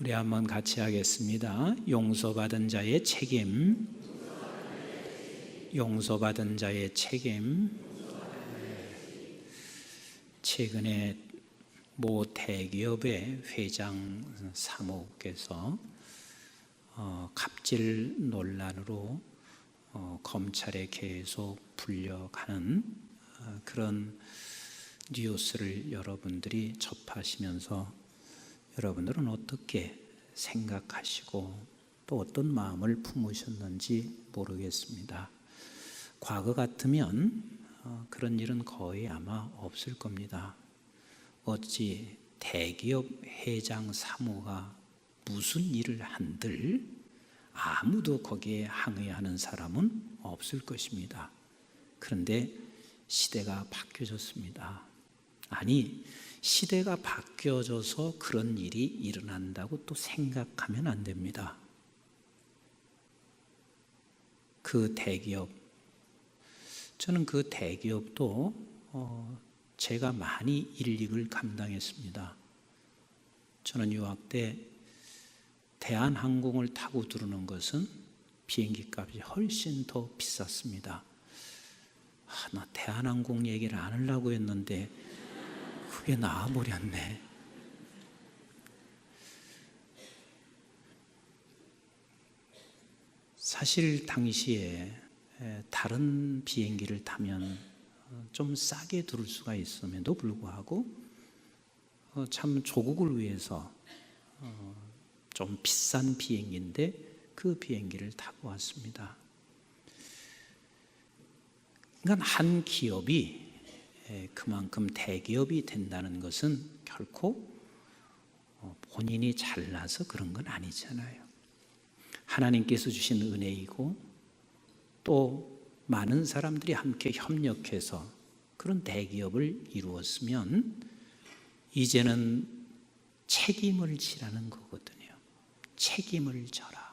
우리 한번 같이 하겠습니다. 용서받은 자의 책임, 용서받은 자의 책임. 최근에 모 대기업의 회장 사모께서 갑질 논란으로 검찰에 계속 불려가는 그런 뉴스를 여러분들이 접하시면서 여러분들은 어떻게 생각하시고 또 어떤 마음을 품으셨는지 모르겠습니다. 과거 같으면 그런 일은 거의 아마 없을 겁니다. 어찌 대기업 회장 사모가 무슨 일을 한들 아무도 거기에 항의하는 사람은 없을 것입니다. 그런데 시대가 바뀌어졌습니다. 아니, 시대가 바뀌어져서 그런 일이 일어난다고 또 생각하면 안 됩니다. 그 대기업, 저는 그 대기업도 제가 많이 일익을 감당했습니다. 저는 유학 때 대한항공을 타고 들어오는 것은 비행기 값이 훨씬 더 비쌌습니다. 나 대한항공 얘기를 안 하려고 했는데 그게 나와버렸네. 사실 당시에 다른 비행기를 타면 좀 싸게 들을 수가 있음에도 불구하고 참 조국을 위해서 좀 비싼 비행기인데 그 비행기를 타고 왔습니다. 그러니까 한 기업이 그만큼 대기업이 된다는 것은 결코 본인이 잘나서 그런 건 아니잖아요. 하나님께서 주신 은혜이고 또 많은 사람들이 함께 협력해서 그런 대기업을 이루었으면 이제는 책임을 지라는 거거든요. 책임을 져라.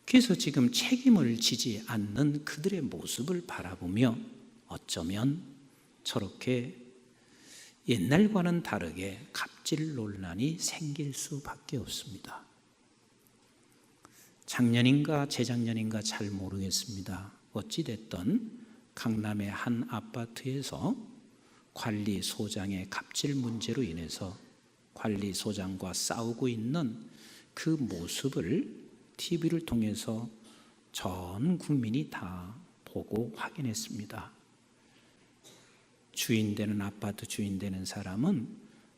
그래서 지금 책임을 지지 않는 그들의 모습을 바라보며 어쩌면 저렇게 옛날과는 다르게 갑질 논란이 생길 수밖에 없습니다. 작년인가 재작년인가 잘 모르겠습니다. 어찌됐든 강남의 한 아파트에서 관리소장의 갑질 문제로 인해서 관리소장과 싸우고 있는 그 모습을 TV를 통해서 전 국민이 다 보고 확인했습니다. 주인되는 아파트 주인되는 사람은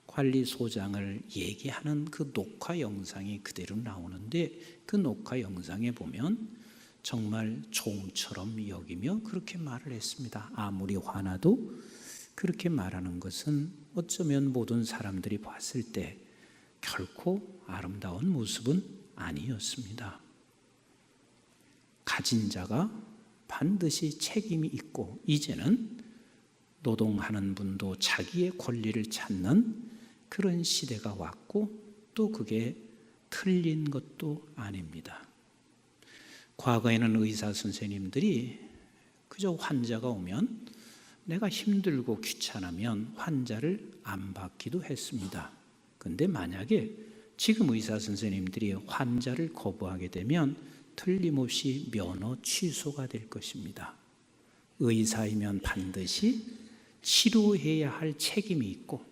관리소장을 얘기하는 그 녹화 영상이 그대로 나오는데 그 녹화 영상에 보면 정말 종처럼 여기며 그렇게 말을 했습니다. 아무리 화나도 그렇게 말하는 것은 어쩌면 모든 사람들이 봤을 때 결코 아름다운 모습은 아니었습니다. 가진 자가 반드시 책임이 있고 이제는 노동하는 분도 자기의 권리를 찾는 그런 시대가 왔고 또 그게 틀린 것도 아닙니다. 과거에는 의사 선생님들이 그저 환자가 오면 내가 힘들고 귀찮으면 환자를 안 받기도 했습니다. 그런데 만약에 지금 의사 선생님들이 환자를 거부하게 되면 틀림없이 면허 취소가 될 것입니다. 의사이면 반드시 치료해야 할 책임이 있고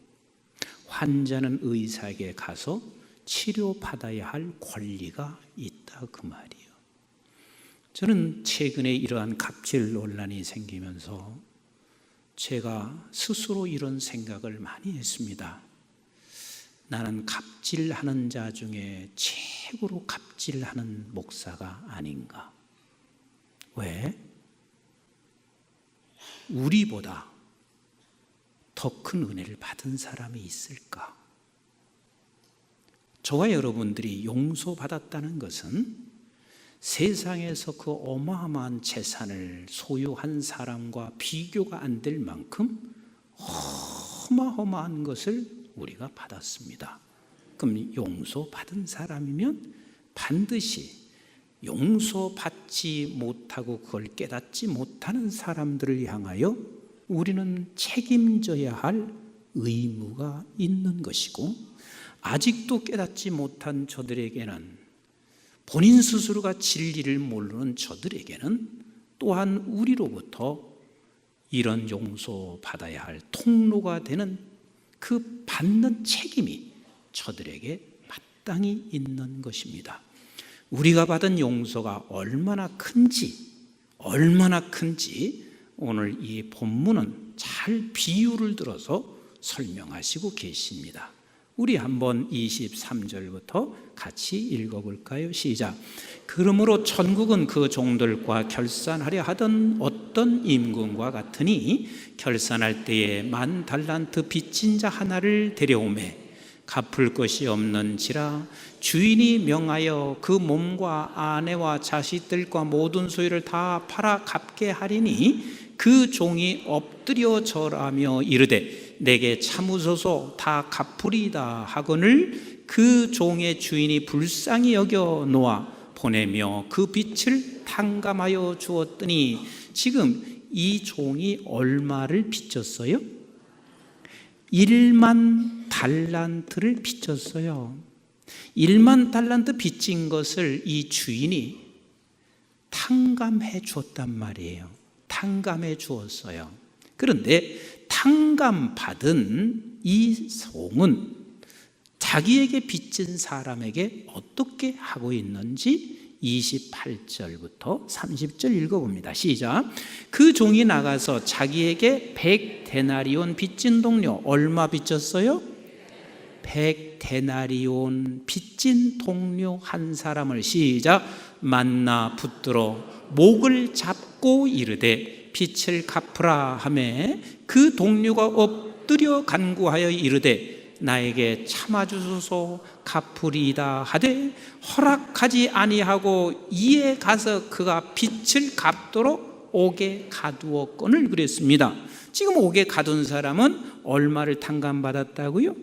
환자는 의사에게 가서 치료받아야 할 권리가 있다 그 말이에요. 저는 최근에 이러한 갑질 논란이 생기면서 제가 스스로 이런 생각을 많이 했습니다. 나는 갑질하는 자 중에 최고로 갑질하는 목사가 아닌가? 왜? 우리보다 더 큰 은혜를 받은 사람이 있을까? 저와 여러분들이 용서받았다는 것은 세상에서 그 어마어마한 재산을 소유한 사람과 비교가 안 될 만큼 어마어마한 것을 우리가 받았습니다. 그럼 용서받은 사람이면 반드시 용서받지 못하고 그걸 깨닫지 못하는 사람들을 향하여 우리는 책임져야 할 의무가 있는 것이고 아직도 깨닫지 못한 저들에게는, 본인 스스로가 진리를 모르는 저들에게는 또한 우리로부터 이런 용서받아야 할 통로가 되는 그 받는 책임이 저들에게 마땅히 있는 것입니다. 우리가 받은 용서가 얼마나 큰지 오늘 이 본문은 잘 비유를 들어서 설명하시고 계십니다. 우리 한번 23절부터 같이 읽어볼까요? 시작. 그러므로 천국은 그 종들과 결산하려 하던 어떤 임금과 같으니 결산할 때에 10,000달란트 빚진 자 하나를 데려오매 갚을 것이 없는지라 주인이 명하여 그 몸과 아내와 자식들과 모든 소유를 다 팔아 갚게 하리니 그 종이 엎드려 절하며 이르되 내게 참으소서 다 갚으리이다 하거늘 그 종의 주인이 불쌍히 여겨 놓아 보내며 그 빚을 탕감하여 주었더니, 지금 이 종이 얼마를 빚졌어요? 10,000달란트를 빚졌어요. 10,000달란트 빚진 것을 이 주인이 탕감해 주었단 말이에요. 탕감해 주었어요. 그런데 탕감받은 이 종은 자기에게 빚진 사람에게 어떻게 하고 있는지 28절부터 30절 읽어봅니다. 시작. 그 종이 나가서 자기에게 100데나리온 빚진 동료, 얼마 빚졌어요? 100데나리온 빚진 동료 한 사람을, 시작, 만나 붙들어 목을 잡고 이르되 빚을 갚으라 하매 그 동료가 엎드려 간구하여 이르되 나에게 참아주소서 갚으리이다 하되 허락하지 아니하고 이에 가서 그가 빚을 갚도록 옥에 가두었거늘 그랬습니다. 지금 옥에 가둔 사람은 얼마를 탕감받았다고요?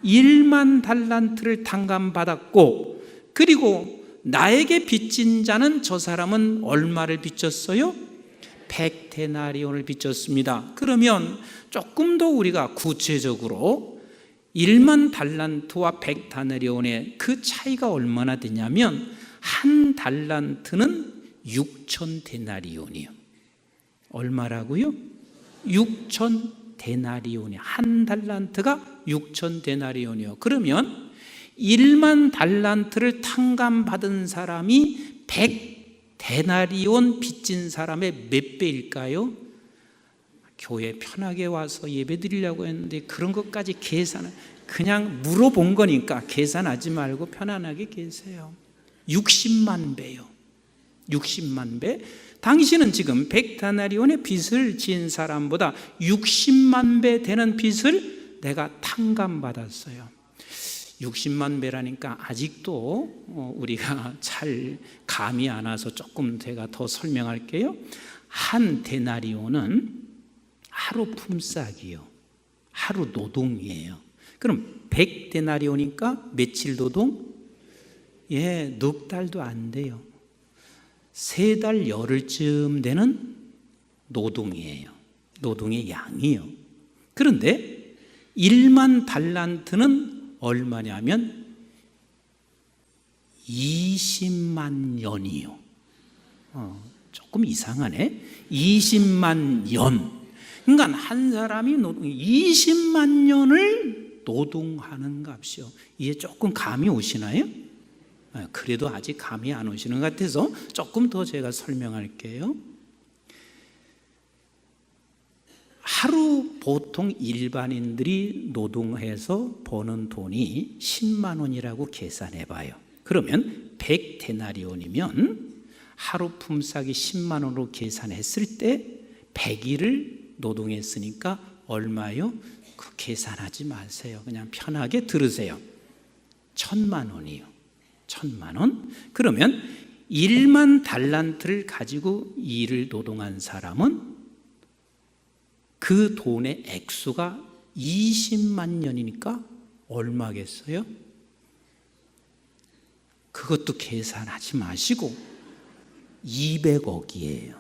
10,000달란트를 탕감받았고, 그리고 나에게 빚진 자는, 저 사람은 얼마를 빚졌어요? 100데나리온을 빚졌습니다. 그러면 조금 더 우리가 구체적으로 10,000달란트와 100데나리온의 그 차이가 얼마나 되냐면, 한 달란트는 6,000데나리온이요. 얼마라고요? 6,000데나리온이요. 한 달란트가 6,000데나리온이요. 그러면 10,000달란트를 탕감받은 사람이 100데나리온 빚진 사람의 몇 배일까요? 교회 편하게 와서 예배 드리려고 했는데 그런 것까지 계산을, 그냥 물어본 거니까 계산하지 말고 편안하게 계세요. 60만 배요. 60만 배. 당신은 지금 100데나리온의 빚을 지은 사람보다 60만 배 되는 빚을 내가 탕감받았어요. 60만 배라니까 아직도 우리가 잘 감이 안 와서 조금 제가 더 설명할게요. 한 데나리온은 하루 품삯이요, 하루 노동이에요. 그럼 100데나리온이니까 며칠 노동? 넉 달도 안 돼요. 3달 열흘쯤 되는 노동이에요. 노동의 양이요. 그런데 10,000달란트는 얼마냐면 20만 년이요. 조금 이상하네. 20만 년. 그러니까 한 사람이 20만 년을 노동하는 값이요. 이게 조금 감이 오시나요? 그래도 아직 감이 안 오시는 것 같아서 조금 더 제가 설명할게요. 하루 보통 일반인들이 노동해서 버는 돈이 10만 원이라고 계산해 봐요. 그러면 100데나리온이면 하루 품삯이 10만 원으로 계산했을 때 100일을 노동했으니까 얼마요? 그 계산하지 마세요. 그냥 편하게 들으세요. 1,000만 원이요. 1,000만 원. 그러면 10,000달란트를 가지고 일을 노동한 사람은 그 돈의 액수가 20만 년이니까 얼마겠어요? 그것도 계산하지 마시고 200억이에요.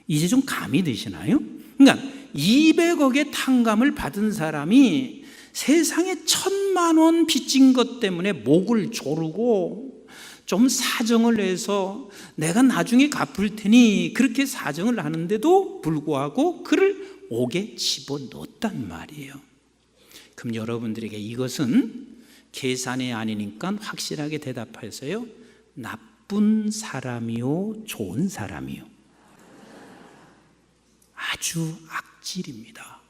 이제 좀 감이 드시나요? 그러니까 200억의 탕감을 받은 사람이 세상에 1,000만 원 빚진 것 때문에 목을 조르고 좀 사정을 해서 내가 나중에 갚을 테니 그렇게 사정을 하는데도 불구하고 그를 옥에 집어넣었단 말이에요. 그럼 여러분들에게 이것은 계산이 아니니까 확실하게 대답하세요. 나쁜 사람이요, 좋은 사람이요? 아주 악질입니다.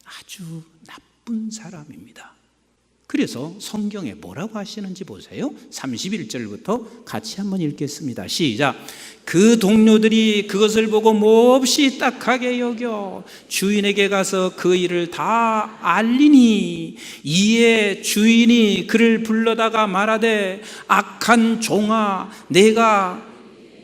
아주 나쁜 사람입니다. 그래서 성경에 뭐라고 하시는지 보세요. 31절부터 같이 한번 읽겠습니다. 시작. 그 동료들이 그것을 보고 몹시 딱하게 여겨 주인에게 가서 그 일을 다 알리니, 이에 주인이 그를 불러다가 말하되, 악한 종아, 내가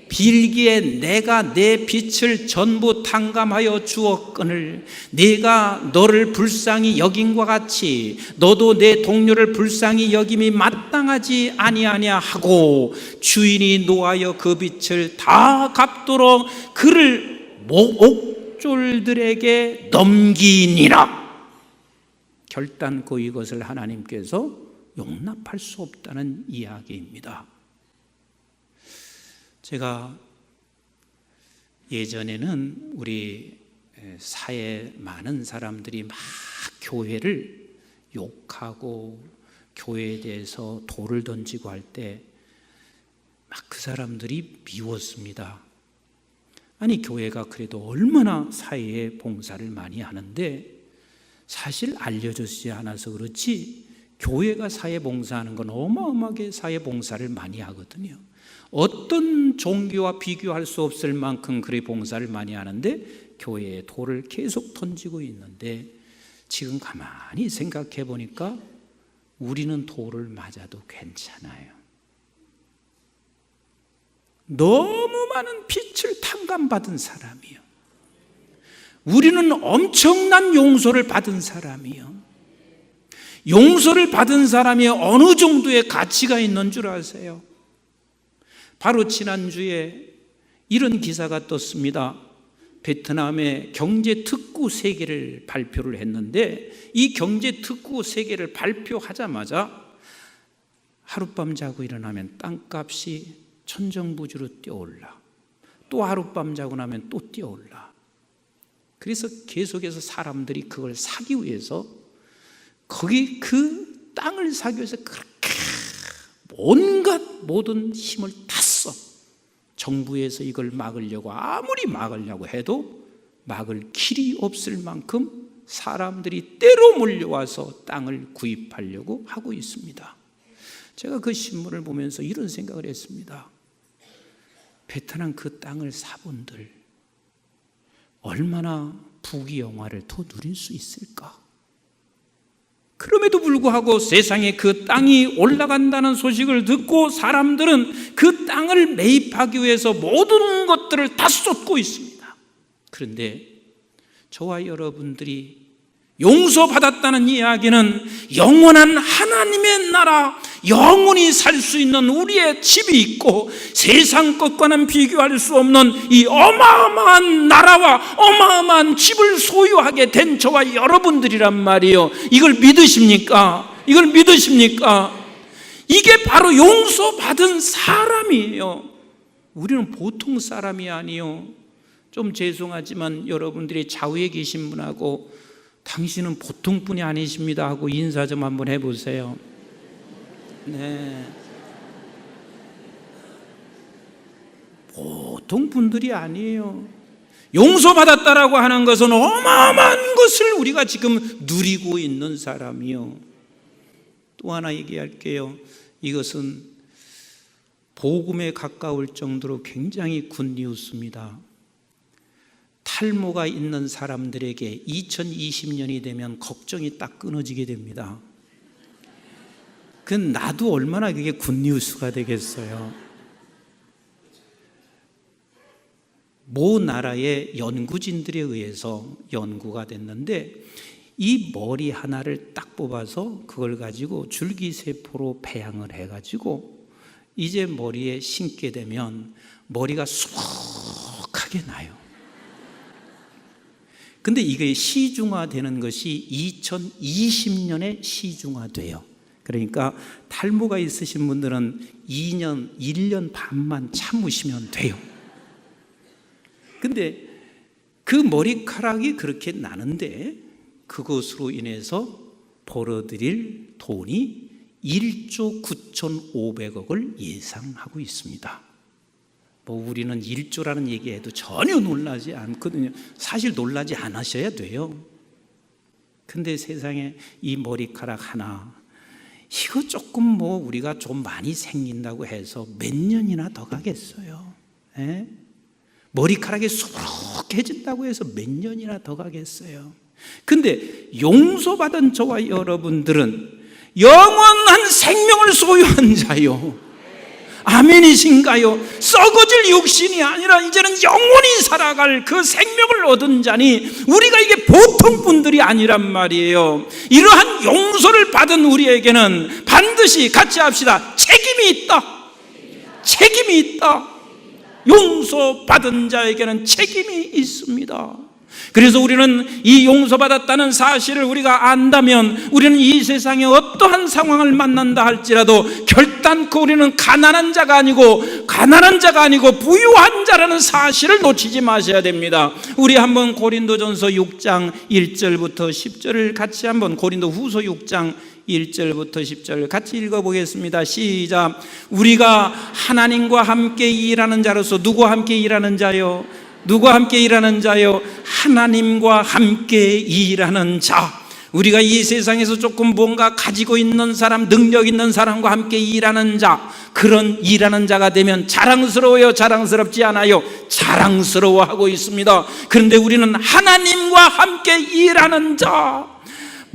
빌기에 내가 내 빚을 전부 탕감하여 주었거늘 네가 너를 불쌍히 여김과 같이 너도 내 동료를 불쌍히 여김이 마땅하지 아니하냐 하고, 주인이 노하여 그 빚을 다 갚도록 그를 옥졸들에게 넘기니라. 결단코 이것을 하나님께서 용납할 수 없다는 이야기입니다. 제가 예전에는 우리 사회 많은 사람들이 막 교회를 욕하고 교회에 대해서 돌을 던지고 할 때 막 그 사람들이 미웠습니다. 아니, 교회가 그래도 얼마나 사회에 봉사를 많이 하는데, 사실 알려지지 않아서 그렇지 교회가 사회 봉사하는 건 어마어마하게 사회 봉사를 많이 하거든요. 어떤 종교와 비교할 수 없을 만큼 그리 봉사를 많이 하는데 교회에 돌을 계속 던지고 있는데, 지금 가만히 생각해 보니까 우리는 돌을 맞아도 괜찮아요. 너무 많은 빚을 탕감받은 사람이요. 우리는 엄청난 용서를 받은 사람이요. 용서를 받은 사람이 어느 정도의 가치가 있는 줄 아세요? 바로 지난주에 이런 기사가 떴습니다. 베트남의 경제특구 3개를 발표를 했는데, 이 경제특구 3개를 발표하자마자 하룻밤 자고 일어나면 땅값이 천정부지로 뛰어올라, 또 하룻밤 자고 나면 또 뛰어올라. 그래서 계속해서 사람들이 그걸 사기 위해서, 거기 그 땅을 사기 위해서 그렇게 온갖 모든 힘을 다 써. 정부에서 이걸 막으려고 아무리 막으려고 해도 막을 길이 없을 만큼 사람들이 때로 몰려와서 땅을 구입하려고 하고 있습니다. 제가 그 신문을 보면서 이런 생각을 했습니다. 베트남 그 땅을 사본들 얼마나 부귀영화를 더 누릴 수 있을까? 그럼에도 불구하고 세상에 그 땅이 올라간다는 소식을 듣고 사람들은 그 땅을 매입하기 위해서 모든 것들을 다 쏟고 있습니다. 그런데 저와 여러분들이 용서받았다는 이야기는 영원한 하나님의 나라, 영원히 살 수 있는 우리의 집이 있고, 세상 것과는 비교할 수 없는 이 어마어마한 나라와 어마어마한 집을 소유하게 된 저와 여러분들이란 말이에요. 이걸 믿으십니까? 이걸 믿으십니까? 이게 바로 용서받은 사람이에요. 우리는 보통 사람이 아니에요. 좀 죄송하지만 여러분들이 좌우에 계신 분하고 당신은 보통 분이 아니십니다 하고 인사 좀 한번 해보세요. 네, 보통 분들이 아니에요. 용서받았다라고 하는 것은 어마어마한 것을 우리가 지금 누리고 있는 사람이요. 또 하나 얘기할게요. 이것은 복음에 가까울 정도로 굉장히 굿뉴스입니다. 탈모가 있는 사람들에게 2020년이 되면 걱정이 딱 끊어지게 됩니다. 그건 나도 얼마나 그게 굿뉴스가 되겠어요. 모 나라의 연구진들에 의해서 연구가 됐는데, 이 머리 하나를 딱 뽑아서 그걸 가지고 줄기세포로 배양을 해가지고 이제 머리에 심게 되면 머리가 수북하게 나요. 근데 이게 시중화되는 것이 2020년에 시중화돼요. 그러니까 탈모가 있으신 분들은 2년, 1년 반만 참으시면 돼요. 근데 그 머리카락이 그렇게 나는데 그것으로 인해서 벌어들일 돈이 1조 9,500억을 예상하고 있습니다. 뭐 우리는 1조라는 얘기해도 전혀 놀라지 않거든요. 사실 놀라지 않으셔야 돼요. 근데 세상에 이 머리카락 하나, 이거 조금 뭐 우리가 좀 많이 생긴다고 해서 몇 년이나 더 가겠어요? 에? 머리카락이 수북해진다고 해서 몇 년이나 더 가겠어요? 근데 용서받은 저와 여러분들은 영원한 생명을 소유한 자요. 아멘이신가요? 썩어질 육신이 아니라 이제는 영원히 살아갈 그 생명을 얻은 자니 우리가 이게 보통 분들이 아니란 말이에요. 이러한 용서를 받은 우리에게는 반드시 같이 합시다. 책임이 있다. 책임이 있다. 용서받은 자에게는 책임이 있습니다. 그래서 우리는 이 용서받았다는 사실을 우리가 안다면 우리는 이 세상에 어떠한 상황을 만난다 할지라도 결단코 우리는 가난한 자가 아니고 부유한 자라는 사실을 놓치지 마셔야 됩니다. 우리 한번 고린도전서 6장 1절부터 10절을 같이 한번 고린도후서 6장 1절부터 10절 같이 읽어보겠습니다. 시작. 우리가 하나님과 함께 일하는 자로서 누구와 함께 일하는 자요? 누구와 함께 일하는 자요? 하나님과 함께 일하는 자. 우리가 이 세상에서 조금 뭔가 가지고 있는 사람, 능력 있는 사람과 함께 일하는 자, 그런 일하는 자가 되면 자랑스러워요? 자랑스럽지 않아요? 자랑스러워하고 있습니다. 그런데 우리는 하나님과 함께 일하는 자,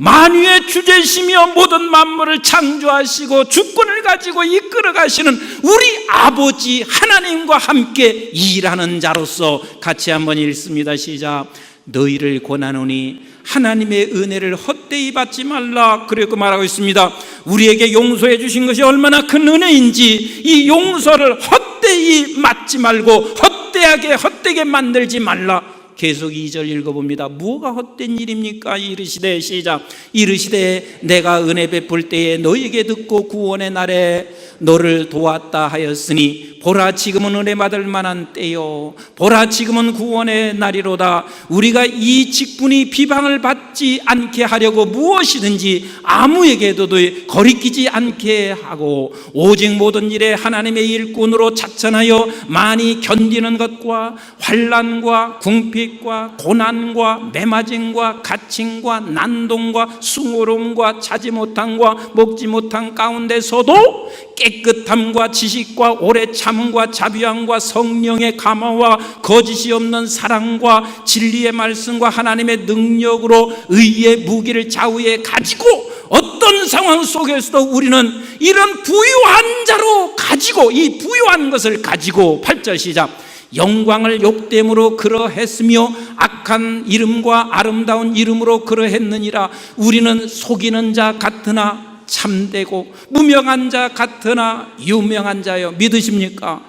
만유의 주제시며 모든 만물을 창조하시고 주권을 가지고 이끌어 가시는 우리 아버지 하나님과 함께 일하는 자로서 같이 한번 읽습니다. 시작. 너희를 권하노니 하나님의 은혜를 헛되이 받지 말라. 그리고 말하고 있습니다. 우리에게 용서해 주신 것이 얼마나 큰 은혜인지 이 용서를 헛되이 맞지 말고 헛되게 만들지 말라. 계속 2절 읽어봅니다. 무엇가 헛된 일입니까? 이르시되 시작. 이르시되 내가 은혜 베풀 때에 너희에게 듣고 구원의 날에 너를 도왔다 하였으니 보라 지금은 은혜 받을 만한 때요 보라 지금은 구원의 날이로다. 우리가 이 직분이 비방을 받지 않게 하려고 무엇이든지 아무에게도 거리끼지 않게 하고 오직 모든 일에 하나님의 일꾼으로 자천하여 많이 견디는 것과 환난과 궁핍과 고난과 매맞음과 갇힘과 난동과 숭고로움과 자지 못함과 먹지 못한 가운데서도 깨끗함과 지식과 오래 참음과 자비함과 성령의 감화와 거짓이 없는 사랑과 진리의 말씀과 하나님의 능력으로 의의 무기를 좌우에 가지고 어떤 상황 속에서도 우리는 이런 부유한 자로 가지고 이 부유한 것을 가지고 8절 시작. 영광을 욕됨으로 그러했으며 악한 이름과 아름다운 이름으로 그러했느니라. 우리는 속이는 자 같으나 참되고 무명한 자 같으나 유명한 자요. 믿으십니까?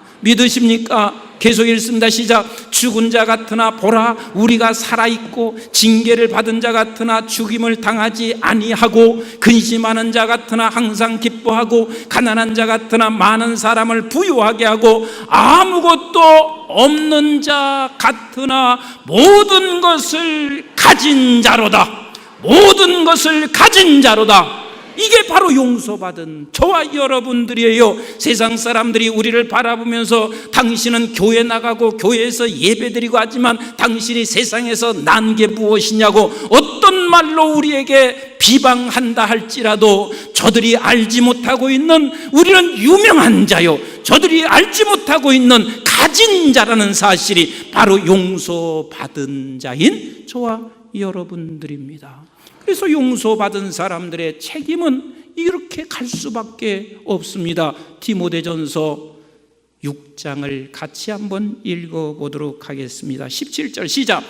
계속 읽습니다. 시작. 죽은 자 같으나 보라 우리가 살아있고 징계를 받은 자 같으나 죽임을 당하지 아니하고 근심하는 자 같으나 항상 기뻐하고 가난한 자 같으나 많은 사람을 부유하게 하고 아무것도 없는 자 같으나 모든 것을 가진 자로다. 모든 것을 가진 자로다. 이게 바로 용서받은 저와 여러분들이에요. 세상 사람들이 우리를 바라보면서 당신은 교회 나가고 교회에서 예배드리고 하지만 당신이 세상에서 난 게 무엇이냐고 어떤 말로 우리에게 비방한다 할지라도 저들이 알지 못하고 있는 우리는 유명한 자요 저들이 알지 못하고 있는 가진 자라는 사실이 바로 용서받은 자인 저와 여러분들입니다. 그래서 용서받은 사람들의 책임은 이렇게 갈 수밖에 없습니다. 디모데전서 6장을 같이 한번 읽어보도록 하겠습니다. 17절 시작.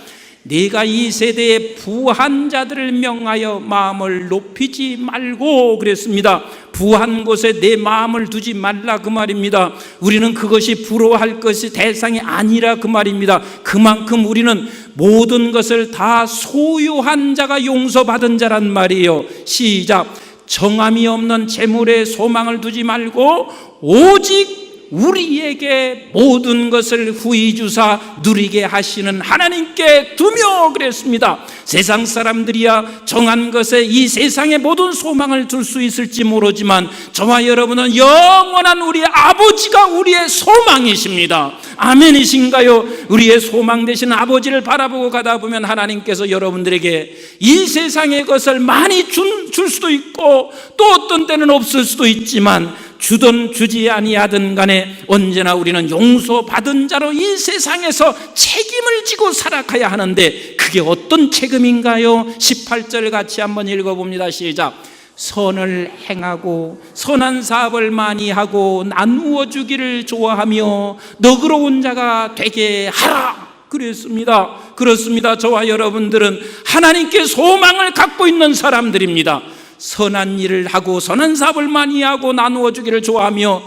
네가 이 세대의 부한 자들을 명하여 마음을 높이지 말고 그랬습니다. 부한 곳에 내 마음을 두지 말라 그 말입니다. 우리는 그것이 부러워할 것이 대상이 아니라 그 말입니다. 그만큼 우리는 모든 것을 다 소유한 자가 용서받은 자란 말이에요. 시작. 정함이 없는 재물에 소망을 두지 말고 오직 우리에게 모든 것을 후히 주사 누리게 하시는 하나님께 두며 그랬습니다. 세상 사람들이야 정한 것에 이 세상의 모든 소망을 둘 수 있을지 모르지만 저와 여러분은 영원한 우리의 아버지가 우리의 소망이십니다. 아멘이신가요? 우리의 소망 되신 아버지를 바라보고 가다 보면 하나님께서 여러분들에게 이 세상의 것을 많이 줄 수도 있고 또 어떤 때는 없을 수도 있지만 주든 주지 아니하든 간에 언제나 우리는 용서받은 자로 이 세상에서 책임을 지고 살아가야 하는데 그게 어떤 책임인가요? 18절 같이 한번 읽어봅니다. 시작. 선을 행하고 선한 사업을 많이 하고 나누어 주기를 좋아하며 너그러운 자가 되게 하라 그랬습니다. 그렇습니다. 저와 여러분들은 하나님께 소망을 갖고 있는 사람들입니다. 선한 일을 하고 선한 사업을 많이 하고 나누어 주기를 좋아하며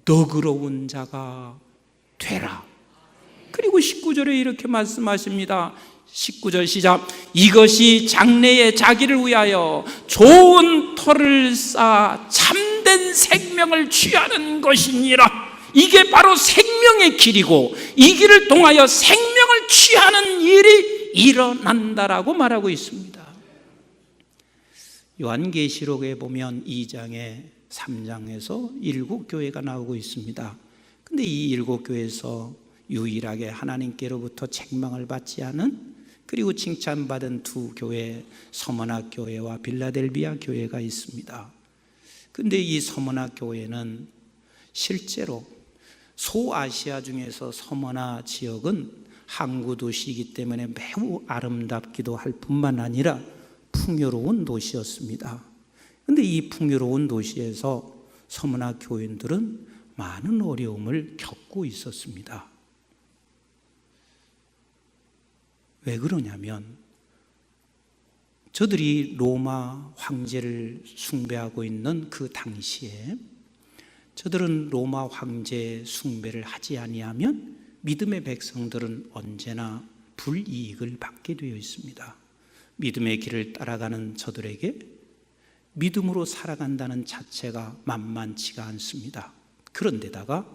너그러운 자가 되라. 그리고 19절에 이렇게 말씀하십니다. 19절 시작. 이것이 장래에 자기를 위하여 좋은 터를 쌓아 참된 생명을 취하는 것이니라. 이게 바로 생명의 길이고 이 길을 통하여 생명을 취하는 일이 일어난다라고 말하고 있습니다. 요한계시록에 보면 2장에 3장에서 7교회가 나오고 있습니다. 근데 이 7교회에서 유일하게 하나님께로부터 책망을 받지 않은 그리고 칭찬받은 두 교회, 서머나 교회와 빌라델비아 교회가 있습니다. 근데 이 서머나 교회는 실제로 소아시아 중에서 서머나 지역은 항구 도시이기 때문에 매우 아름답기도 할 뿐만 아니라 풍요로운 도시였습니다. 그런데 이 풍요로운 도시에서 서머나 교인들은 많은 어려움을 겪고 있었습니다. 왜 그러냐면 저들이 로마 황제를 숭배하고 있는 그 당시에 저들은 로마 황제 숭배를 하지 아니하면 믿음의 백성들은 언제나 불이익을 받게 되어 있습니다. 믿음의 길을 따라가는 저들에게 믿음으로 살아간다는 자체가 만만치가 않습니다. 그런데다가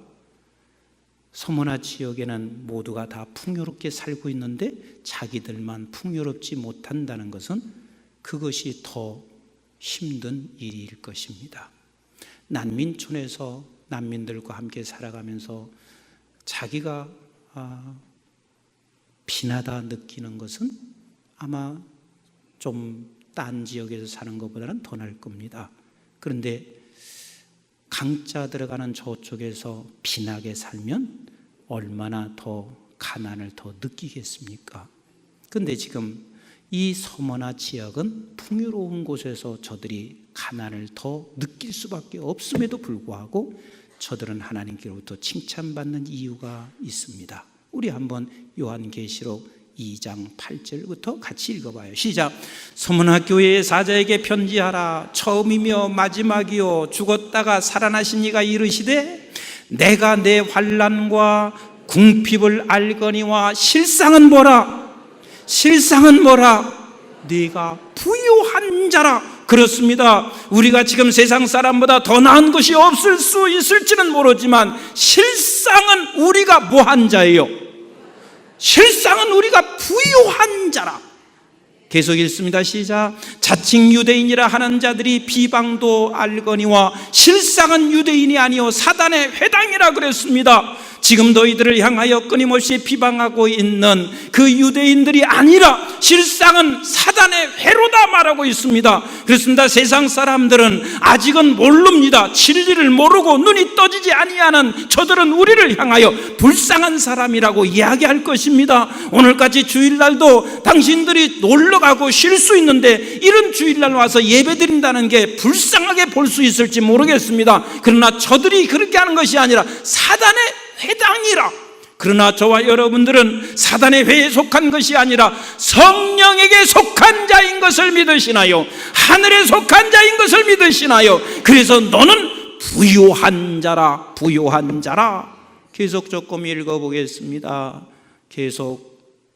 서머나 지역에는 모두가 다 풍요롭게 살고 있는데 자기들만 풍요롭지 못한다는 것은 그것이 더 힘든 일일 것입니다. 난민촌에서 난민들과 함께 살아가면서 자기가 빈하다 느끼는 것은 아마 좀 딴 지역에서 사는 것보다는 더 나을 겁니다. 그런데 강자 들어가는 저쪽에서 빈하게 살면 얼마나 더 가난을 더 느끼겠습니까? 그런데 지금 이 서머나 지역은 풍요로운 곳에서 저들이 가난을 더 느낄 수밖에 없음에도 불구하고 저들은 하나님께로부터 칭찬받는 이유가 있습니다. 우리 한번 요한계시록 2장 8절부터 같이 읽어봐요. 시작. 서머나 교회의 사자에게 편지하라. 처음이며 마지막이요 죽었다가 살아나신 이가 이르시되 내가 내 환난과 궁핍을 알거니와 실상은 뭐라? 실상은 뭐라? 네가 부유한 자라. 그렇습니다. 우리가 지금 세상 사람보다 더 나은 것이 없을 수 있을지는 모르지만 실상은 우리가 뭐한 자예요? 실상은 우리가 부유한 자라. 계속 읽습니다. 시작. 자칭 유대인이라 하는 자들이 비방도 알거니와 실상은 유대인이 아니요 사단의 회당이라 그랬습니다. 지금 너희들을 향하여 끊임없이 비방하고 있는 그 유대인들이 아니라 실상은 사단의 회로다 말하고 있습니다. 그렇습니다. 세상 사람들은 아직은 모릅니다. 진리를 모르고 눈이 떠지지 아니하는 저들은 우리를 향하여 불쌍한 사람이라고 이야기할 것입니다. 오늘까지 주일날도 당신들이 놀러가고 쉴 수 있는데 이런 주일날 와서 예배드린다는 게 불쌍하게 볼 수 있을지 모르겠습니다. 그러나 저들이 그렇게 하는 것이 아니라 사단의 회당이라. 그러나 저와 여러분들은 사단의 회에 속한 것이 아니라 성령에게 속한 자인 것을 믿으시나요? 하늘에 속한 자인 것을 믿으시나요? 그래서 너는 부요한 자라, 부요한 자라. 계속 조금 읽어보겠습니다. 계속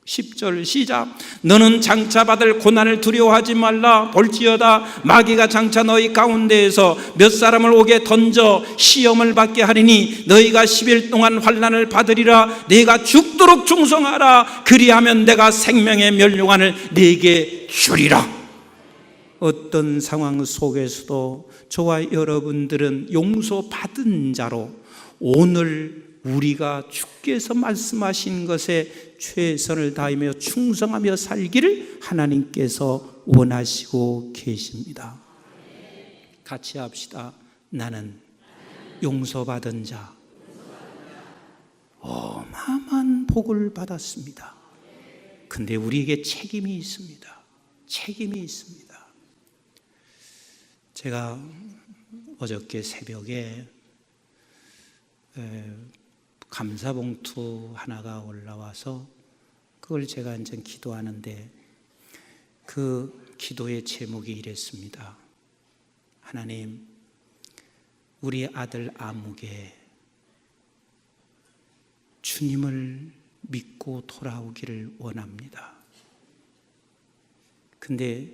10절 시작. 너는 장차 받을 고난을 두려워하지 말라. 볼지어다 마귀가 장차 너희 가운데에서 몇 사람을 옥에 던져 시험을 받게 하리니 너희가 10일 동안 환난을 받으리라. 네가 죽도록 충성하라. 그리하면 내가 생명의 면류관을 네게 주리라. 어떤 상황 속에서도 저와 여러분들은 용서받은 자로 오늘 우리가 주께서 말씀하신 것에 최선을 다하며 충성하며 살기를 하나님께서 원하시고 계십니다. 같이 합시다. 나는 용서받은 자, 어마어마한 복을 받았습니다. 근데 우리에게 책임이 있습니다. 책임이 있습니다. 제가 어저께 새벽에 감사봉투 하나가 올라와서 그걸 제가 이제 기도하는데 그 기도의 제목이 이랬습니다. 하나님, 우리 아들 아무개 주님을 믿고 돌아오기를 원합니다. 근데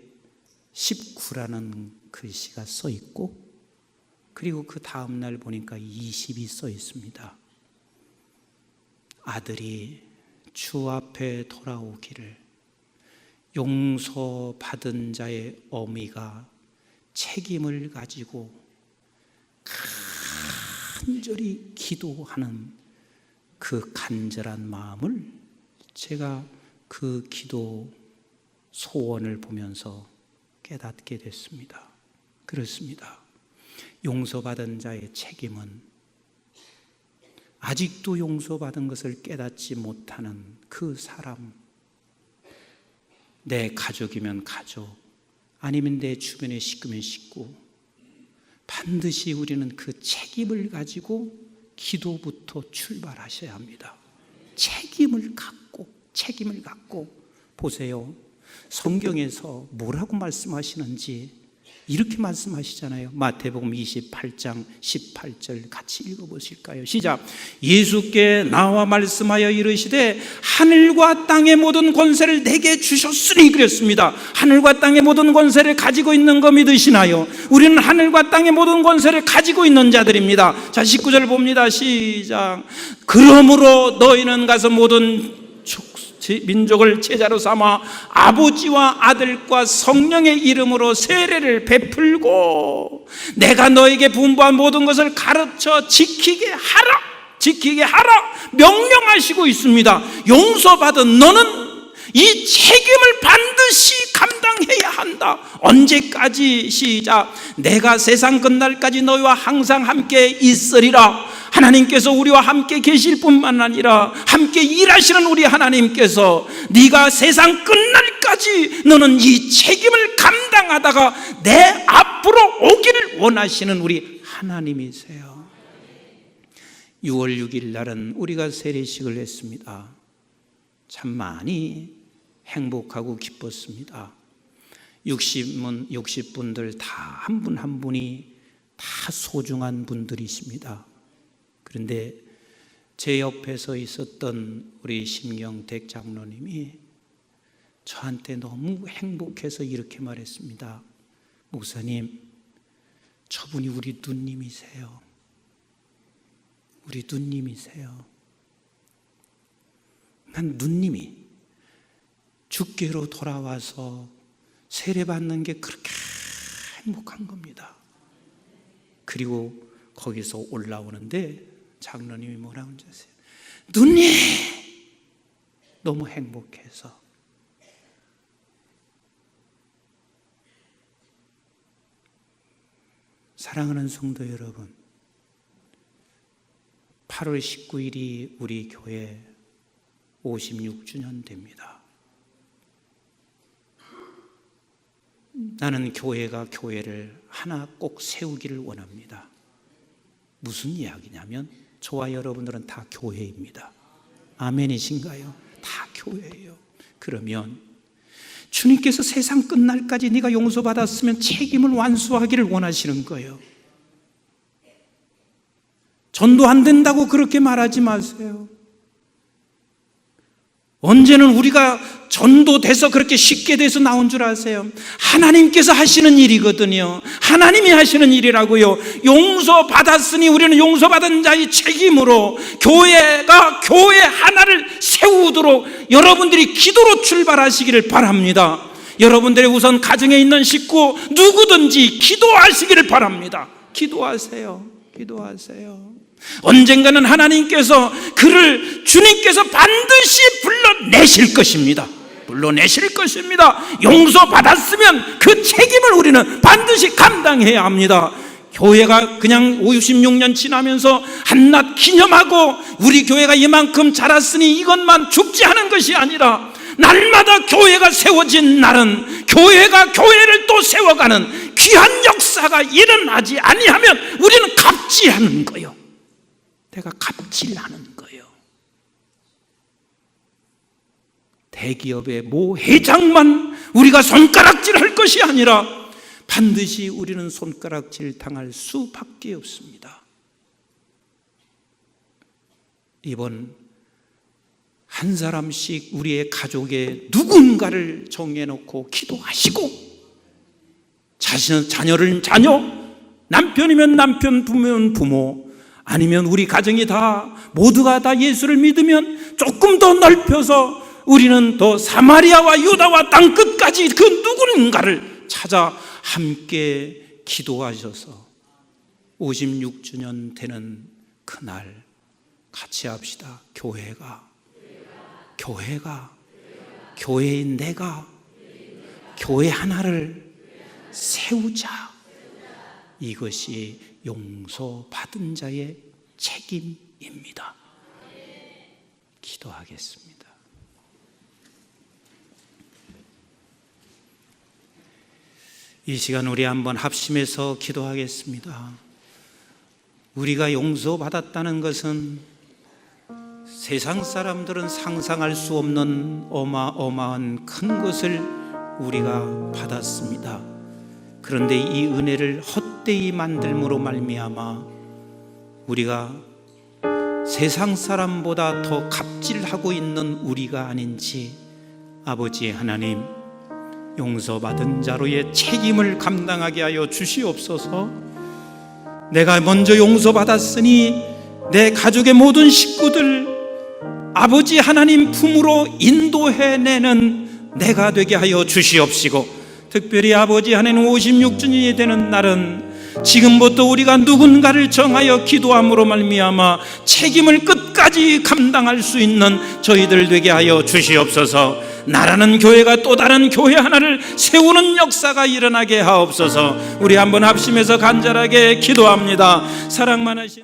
19라는 글씨가 써 있고 그리고 그 다음 날 보니까 20이 써 있습니다. 아들이 주 앞에 돌아오기를 용서받은 자의 어미가 책임을 가지고 간절히 기도하는 그 간절한 마음을 제가 그 기도 소원을 보면서 깨닫게 됐습니다. 그렇습니다. 용서받은 자의 책임은 아직도 용서받은 것을 깨닫지 못하는 그 사람, 내 가족이면 가족, 아니면 내 주변의 식구면 식구, 반드시 우리는 그 책임을 가지고 기도부터 출발하셔야 합니다. 책임을 갖고 보세요. 성경에서 뭐라고 말씀하시는지 이렇게 말씀하시잖아요. 마태복음 28장 18절 같이 읽어보실까요? 시작. 예수께 나와 말씀하여 이르시되 하늘과 땅의 모든 권세를 내게 주셨으니 그랬습니다. 하늘과 땅의 모든 권세를 가지고 있는 거 믿으시나요? 우리는 하늘과 땅의 모든 권세를 가지고 있는 자들입니다. 자, 19절 봅니다. 시작. 그러므로 너희는 가서 모든 민족을 제자로 삼아 아버지와 아들과 성령의 이름으로 세례를 베풀고 내가 너에게 분부한 모든 것을 가르쳐 지키게 하라 명령하시고 있습니다. 용서받은 너는 이 책임을 반드시 감당해야 한다. 언제까지? 시작. 내가 세상 끝날까지 너희와 항상 함께 있으리라. 하나님께서 우리와 함께 계실 뿐만 아니라 함께 일하시는 우리 하나님께서 네가 세상 끝날까지 너는 이 책임을 감당하다가 내 앞으로 오기를 원하시는 우리 하나님이세요. 6월 6일 날은 우리가 세례식을 했습니다. 참 많이 행복하고 기뻤습니다. 60분들 다 한 분 한 분이 다 소중한 분들이십니다. 그런데 제 옆에서 있었던 우리 심경택 장로님이 저한테 너무 행복해서 이렇게 말했습니다. 목사님, 저분이 우리 누님이세요. 우리 누님이세요. 난 누님이 주께로 돌아와서 세례받는 게 그렇게 행복한 겁니다. 그리고 거기서 올라오는데 장로님이 뭐라고 하세요? 누님! 너무 행복해서. 사랑하는 성도 여러분, 8월 19일이 우리 교회 56주년 됩니다. 나는 교회를 하나 꼭 세우기를 원합니다. 무슨 이야기냐면 저와 여러분들은 다 교회입니다. 아멘이신가요? 다 교회예요. 그러면 주님께서 세상 끝날까지 네가 용서받았으면 책임을 완수하기를 원하시는 거예요. 전도 안 된다고 그렇게 말하지 마세요. 언제는 우리가 전도돼서 그렇게 쉽게 돼서 나온 줄 아세요? 하나님께서 하시는 일이거든요. 하나님이 하시는 일이라고요. 용서받았으니 우리는 용서받은 자의 책임으로 교회가 교회 하나를 세우도록 여러분들이 기도로 출발하시기를 바랍니다. 여러분들의 우선 가정에 있는 식구 누구든지 기도하시기를 바랍니다. 기도하세요. 기도하세요. 언젠가는 하나님께서 그를 주님께서 반드시 불러내실 것입니다. 불러내실 것입니다. 용서받았으면 그 책임을 우리는 반드시 감당해야 합니다. 교회가 그냥 56년 지나면서 한낱 기념하고 우리 교회가 이만큼 자랐으니 이것만 죽지 않은 것이 아니라 날마다 교회가 세워진 날은 교회가 교회를 또 세워가는 귀한 역사가 일어나지 아니하면 우리는 갑질하는 거예요. 내가 갑질하는 거예요. 대기업의 모 회장만 우리가 손가락질 할 것이 아니라 반드시 우리는 손가락질 당할 수밖에 없습니다. 이번 한 사람씩 우리의 가족에 누군가를 정해놓고 기도하시고 자녀를 자녀, 남편이면 남편, 부모면 부모, 아니면 우리 가정이 다 모두가 다 예수를 믿으면 조금 더 넓혀서 우리는 더 사마리아와 유다와 땅끝까지 그 누군가를 찾아 함께 기도하셔서 56주년 되는 그날 같이 합시다. 교회인 내가 교회 하나를 세우자. 이것이 용서받은 자의 책임입니다. 기도하겠습니다. 이 시간 우리 한번 합심해서 기도하겠습니다. 우리가 용서받았다는 것은 세상 사람들은 상상할 수 없는 어마어마한 큰 것을 우리가 받았습니다. 그런데 이 은혜를 헛되이 만들므로 말미암아 우리가 세상 사람보다 더 갑질하고 있는 우리가 아닌지 아버지 하나님, 용서받은 자로의 책임을 감당하게 하여 주시옵소서. 내가 먼저 용서받았으니 내 가족의 모든 식구들 아버지 하나님 품으로 인도해내는 내가 되게 하여 주시옵시고, 특별히 아버지 하나님 56주년이 되는 날은 지금부터 우리가 누군가를 정하여 기도함으로 말미암아 책임을 끝까지 감당할 수 있는 저희들 되게 하여 주시옵소서. 나라는 교회가 또 다른 교회 하나를 세우는 역사가 일어나게 하옵소서. 우리 한번 합심해서 간절하게 기도합니다. 사랑 많으신